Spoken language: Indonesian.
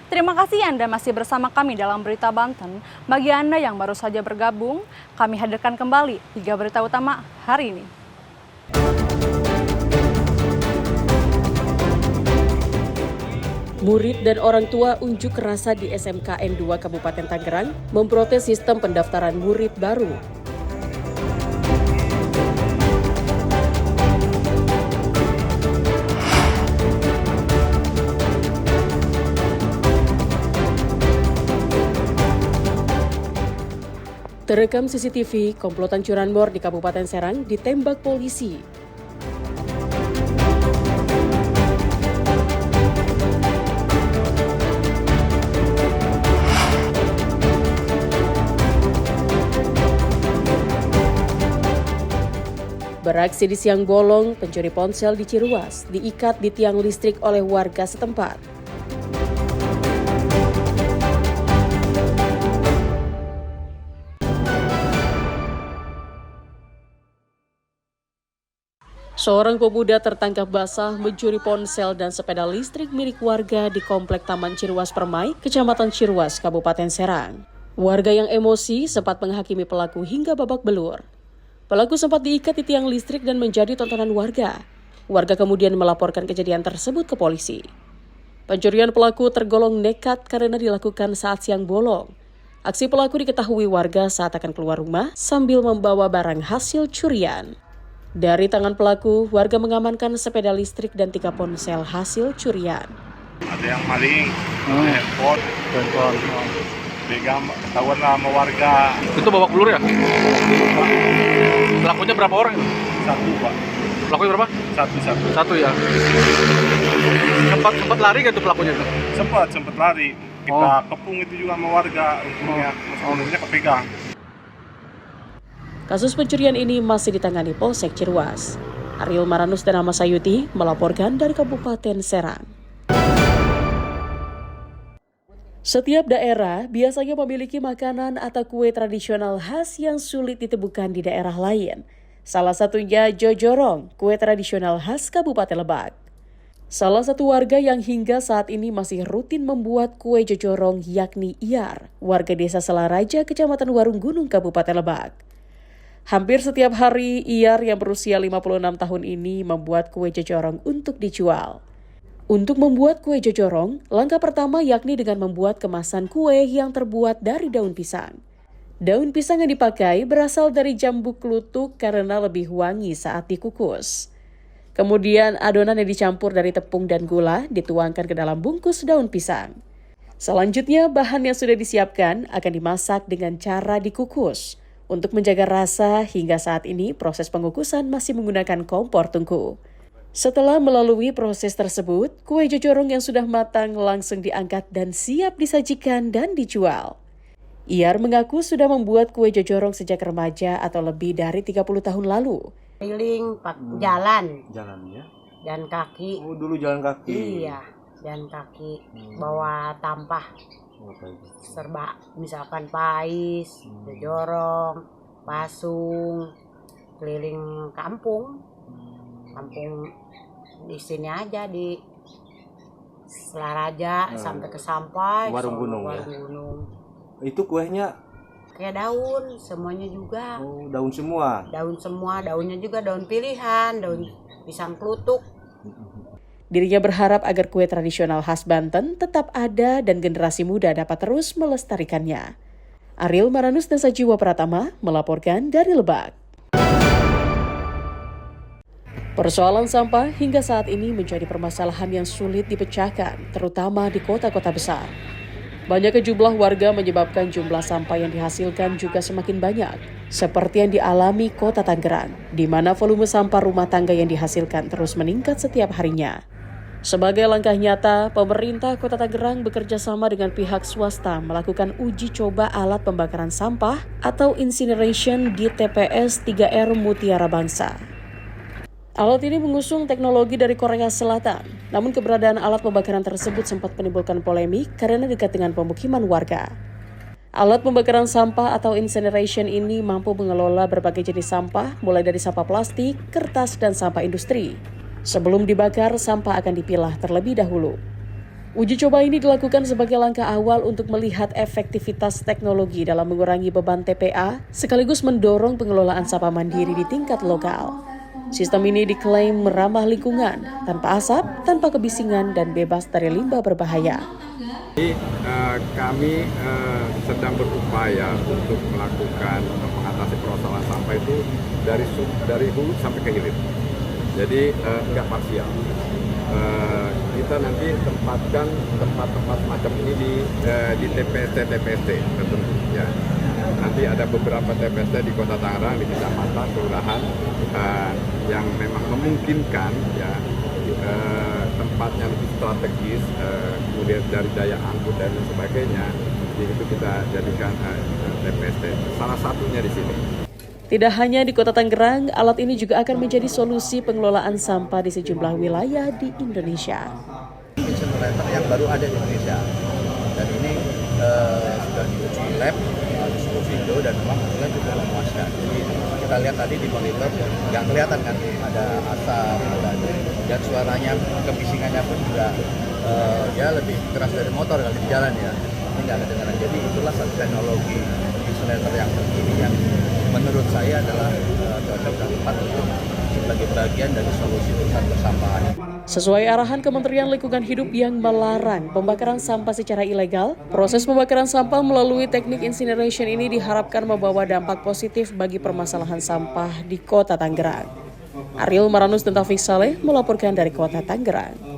Terima kasih Anda masih bersama kami dalam Berita Banten. Bagi Anda yang baru saja bergabung, kami hadirkan kembali 3 berita utama hari ini. Murid dan orang tua unjuk rasa di SMKN 2 Kabupaten Tangerang memprotes sistem pendaftaran murid baru. Terekam CCTV, komplotan curanmor di Kabupaten Serang ditembak polisi. Beraksi di siang bolong, pencuri ponsel di Ciruas diikat di tiang listrik oleh warga setempat. Seorang pemuda tertangkap basah mencuri ponsel dan sepeda listrik milik warga di Komplek Taman Ciruas Permai, Kecamatan Ciruas, Kabupaten Serang. Warga yang emosi sempat menghakimi pelaku hingga babak belur. Pelaku sempat diikat di tiang listrik dan menjadi tontonan warga. Warga kemudian melaporkan kejadian tersebut ke polisi. Pencurian pelaku tergolong nekat karena dilakukan saat siang bolong. Aksi pelaku diketahui warga saat akan keluar rumah sambil membawa barang hasil curian. Dari tangan pelaku, warga mengamankan sepeda listrik dan 3 ponsel hasil curian. Ada yang maling, handphone, begal, ketahuan lah sama warga. Itu babak belur ya? Pelakunya berapa orang? Satu, Pak. Pelakunya berapa? Satu ya. Sempat lari gak tuh pelakunya itu? Sempat lari. Kita kepung itu juga sama warga, untungnya kepegang. Kasus pencurian ini masih ditangani Polsek Ciruas. Ariel Maranus dan Ahmad Sayuti melaporkan dari Kabupaten Serang. Setiap daerah biasanya memiliki makanan atau kue tradisional khas yang sulit ditemukan di daerah lain. Salah satunya jojorong, kue tradisional khas Kabupaten Lebak. Salah satu warga yang hingga saat ini masih rutin membuat kue jojorong yakni Iyar, warga desa Selaraja, Kecamatan Warung Gunung, Kabupaten Lebak. Hampir setiap hari, Iyar yang berusia 56 tahun ini membuat kue jojorong untuk dijual. Untuk membuat kue jojorong, langkah pertama yakni dengan membuat kemasan kue yang terbuat dari daun pisang. Daun pisang yang dipakai berasal dari jambu klutuk karena lebih wangi saat dikukus. Kemudian adonan yang dicampur dari tepung dan gula dituangkan ke dalam bungkus daun pisang. Selanjutnya, bahan yang sudah disiapkan akan dimasak dengan cara dikukus. Untuk menjaga rasa, hingga saat ini proses pengukusan masih menggunakan kompor tungku. Setelah melalui proses tersebut, kue jojorong yang sudah matang langsung diangkat dan siap disajikan dan dijual. Iyar mengaku sudah membuat kue jojorong sejak remaja atau lebih dari 30 tahun lalu. Keliling jalan ya? dan kaki. Oh, dulu jalan kaki. Iya, jalan kaki. Bawa tampah. Serba, misalkan pais, jojorong, pasung, keliling kampung di sini aja di Selaraja sampai ke sampai Warung Gunung ya. Itu kuehnya kayak daun semuanya juga. Oh, daun semua. Daunnya juga daun pilihan, daun pisang klutuk. Dirinya berharap agar kue tradisional khas Banten tetap ada dan generasi muda dapat terus melestarikannya. Ariel Maranus dan Sajiwa Pratama melaporkan dari Lebak. Persoalan sampah hingga saat ini menjadi permasalahan yang sulit dipecahkan, terutama di kota-kota besar. Banyaknya jumlah warga menyebabkan jumlah sampah yang dihasilkan juga semakin banyak, seperti yang dialami Kota Tangerang, di mana volume sampah rumah tangga yang dihasilkan terus meningkat setiap harinya. Sebagai langkah nyata, pemerintah Kota Tangerang bekerja sama dengan pihak swasta melakukan uji coba alat pembakaran sampah atau incineration di TPS 3R Mutiara Bangsa. Alat ini mengusung teknologi dari Korea Selatan, namun keberadaan alat pembakaran tersebut sempat menimbulkan polemik karena dekat dengan pemukiman warga. Alat pembakaran sampah atau incineration ini mampu mengelola berbagai jenis sampah, mulai dari sampah plastik, kertas, dan sampah industri. Sebelum dibakar, sampah akan dipilah terlebih dahulu. Uji coba ini dilakukan sebagai langkah awal untuk melihat efektivitas teknologi dalam mengurangi beban TPA, sekaligus mendorong pengelolaan sampah mandiri di tingkat lokal. Sistem ini diklaim meramah lingkungan, tanpa asap, tanpa kebisingan, dan bebas dari limbah berbahaya. Kami sedang berupaya untuk melakukan mengatasi permasalahan sampah itu dari hulu sampai ke hilir. Jadi nggak parsial. Kita nanti tempatkan tempat-tempat macam ini di TPST tentu ya. Nanti ada beberapa TPST di Kota Tangerang, di kecamatan, kelurahan yang memang memungkinkan ya tempatnya lebih strategis, kemudian dari daya angkut dan sebagainya. Jadi itu kita jadikan TPST. Salah satunya di sini. Tidak hanya di Kota Tangerang, alat ini juga akan menjadi solusi pengelolaan sampah di sejumlah wilayah di Indonesia. Incinerator yang baru ada di Indonesia, dan ini sudah diuji lab di seluruh Indo dan memang hasilnya juga memuaskan. Jadi kita lihat tadi di monitor nggak kelihatan kan ada asap, dan suaranya, kebisingannya pun juga ya lebih keras dari motor kalau di jalan ya. Ini nggak kedengaran. Jadi itulah satu teknologi incinerator yang terkini yang menurut saya adalah cocok dan tepat untuk sebagai bagian dari solusi urusan persampahan. Sesuai arahan Kementerian Lingkungan Hidup yang melarang pembakaran sampah secara ilegal, proses pembakaran sampah melalui teknik incineration ini diharapkan membawa dampak positif bagi permasalahan sampah di Kota Tangerang. Ariel Maranus dan Taufik Saleh melaporkan dari Kota Tangerang.